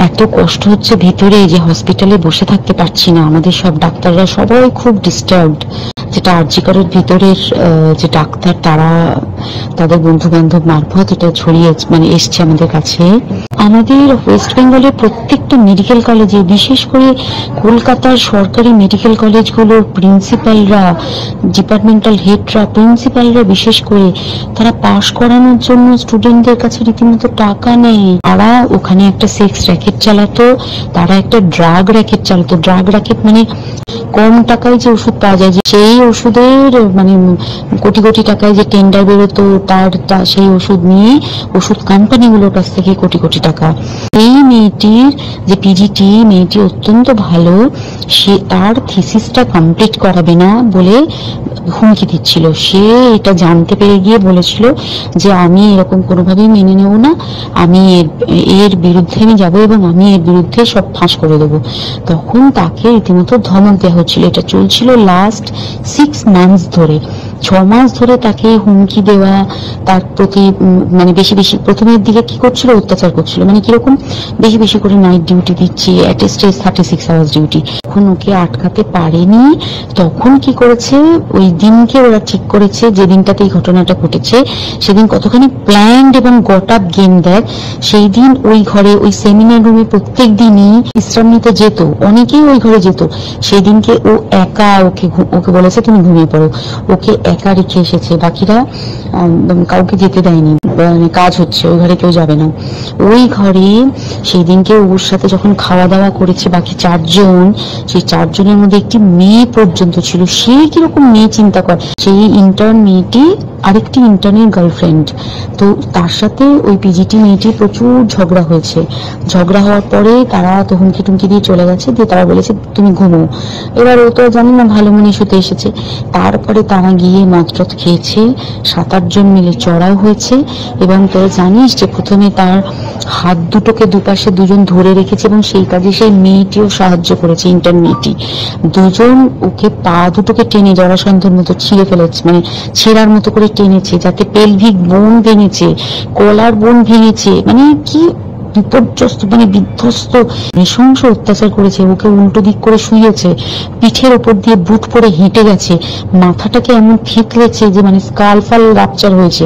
এত কষ্ট হচ্ছে ভিতরে যে হসপিটালে বসে থাকতে পারছি না, আমাদের সব ডাক্তাররা সবাই খুব ডিস্টার্বড। যেটা আরজি করের ভিতরের যে ডাক্তার তারা তাদের বন্ধু বান্ধব মারফত এটা ছড়িয়ে মানে এসছে আমাদের কাছে। আমাদের ওয়েস্ট বেঙ্গলের প্রত্যেকটা মেডিকেল কলেজে, বিশেষ করে কলকাতার সরকারি মেডিকেল কলেজগুলোর প্রিন্সিপালরা, ডিপার্টমেন্টাল হেডরা, প্রিন্সিপালরা বিশেষ করে, তারা পাশ করানোর জন্য স্টুডেন্টদের কাছে রীতিমতো টাকা নেয়। তারা ওখানে একটা সেক্স র্যাকেট চালাতো, তারা একটা ড্রাগ র্যাকেট চালাতো। ড্রাগ র্যাকেট মানে কম টাকায় যে ওষুধ পাওয়া যায়, সেই ওষুধের মানে কোটি কোটি টাকায় যে টেন্ডার বেরোতো, তার সেই ওষুধ নিয়ে ওষুধ কোম্পানিগুলোর কাছ থেকে কোটি কোটি টাকা। এই মেয়েটির যে পিজিটি, মেয়েটি অত্যন্ত ভালো, সে তার থিসিসটা কমপ্লিট করাবে না বলে হুমকি দিচ্ছিল। সে এটা জানতে পেরে গিয়ে বলেছিল যে আমি এরকম কোনোভাবেই মেনে নেব না, আমি এর বিরুদ্ধে আমি যাবো এবং আমি এর বিরুদ্ধে সব ফাঁস করে দেবো। তখন তাকে রীতিমতো ধমক দেওয়া হচ্ছিল। এটা চলছিল লাস্ট 6 মান্থস ধরে, 6 মাস ধরে তাকে হুমকি দেওয়া, তার প্রতি মানে বেশি বেশি প্রথমের দিকে কি করছিল, অত্যাচার করছিল। মানে কিরকম, বেশি বেশি করে নাইট ডিউটি দিচ্ছে, অ্যাট স্টেজ 36 আওয়ার্স ডিউটি। এখন ওকে আটকাতে পারেনি। তখন কি করেছে, ওই দিনকে ওরা ঠিক করেছে, যে দিনটাতে এই ঘটনাটা ঘটেছে সেদিন কতখানি প্ল্যান্ড এবং গট আপ গেম দেয়। সেই দিন ওই ঘরে, ওই সেমিনার রুমে প্রত্যেক দিনই বিশ্রাম নিতে যেত, অনেকেই ওই ঘরে যেত। সেই দিনকে ও একা, ওকে বলেছে তুমি ঘুমিয়ে পড়ো, ওকে একা রেখে এসেছে। বাকিরা কাউকে যেতে দেয়নি, কাজ হচ্ছে, ওই ঘরে কেউ যাবে না। ওই ঘরে সেই দিনকে ওর সাথে যখন খাওয়া দাওয়া করেছে বাকি 4 জন, সেই 4 জনের মধ্যে একটি মেয়ে পর্যন্ত ছিল। সে কিরকম মেয়ে চিন্তা করে, সেই ইন্টার্ন মেয়েটি আরেকটি ইন্টার্নের গার্লফ্রেন্ড। তো তার সাথে ওই পিজিটি মেয়েটি প্রচুর ঝগড়া হয়েছে। ঝগড়া হওয়ার পরে তারা তো হুমকি টুমকি দিয়ে চলে গেছে, দিয়ে তারা বলেছে তুমি ঘুমো। এবার ও তো জানি না, ভালো মনে শুতে এসেছে। তারপরে তারা গিয়ে মদ টদ খেয়েছে, 7-8 জন মিলে চড়াও হয়েছে। এবং তোরা জানিস যে প্রথমে তার হাত দুটোকে দুপাশে দুজন ধরে রেখেছে এবং সেই কাজে সেই মেয়েটিও সাহায্য করেছে, ইন্টার্ন মেয়েটি। দুজন ওকে পা দুটোকে টেনে জরাসন্ধের মতো ছিঁড়ে ফেলেছে, মানে ছেঁড়ার মতো করে টেনেছে, যাতে পেলভিক বোন ভেঙেছে, কলার বোন ভেঙেছে। মানে কি বিপর্যস্ত, মানে বিধ্বস্ত নৃশংস অত্যাচার করেছে। ওকে উল্টো দিক করে শুয়েছে, পিঠের ওপর দিয়ে বুট পরে হেঁটে গেছে, মাথাটাকে এমন থেতলেছে যে মানে স্কাল ফাল রাপচার হয়েছে।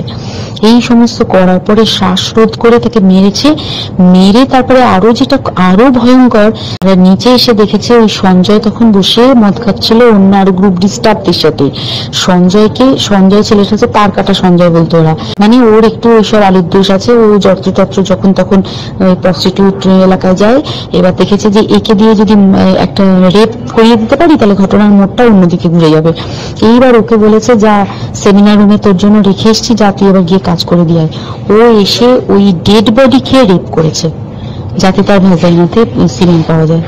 এই সমস্ত করার পরে শ্বাসরোধ করে তাকে মেরেছে। মেরে তারপরে আরো যেটা আরো ভয়ঙ্কর, নিচে এসে দেখেছে ওই সঞ্জয় তখন বসে মদ খাচ্ছিল অন্য আরো গ্রুপ ডিস্টার্বদের সাথে। সঞ্জয় ছেলেটা আছে, তার কাটা সঞ্জয় বলতো ওরা, মানে ওর একটু ওইসব আলুর দোষ আছে। ও যত্রতত্র যখন তখন প্রস্টিটিউট এলাকায় যায়। এবার দেখেছে যে একে দিয়ে যদি একটা রেপ করিয়ে দিতে পারি তাহলে ঘটনার মোড়টা অন্যদিকে ঘুরে যাবে। এইবার ওকে বলেছে যা, সেমিনার রুমে তোর জন্য রেখে এসছি, যা তুই এবার গিয়ে কাজ করে দিয়ে। ও এসে ওই ডেড বডি খেয়ে রেপ করেছে যাতে তার ভেজাইনাতে সিমেন্ট পাওয়া যায়।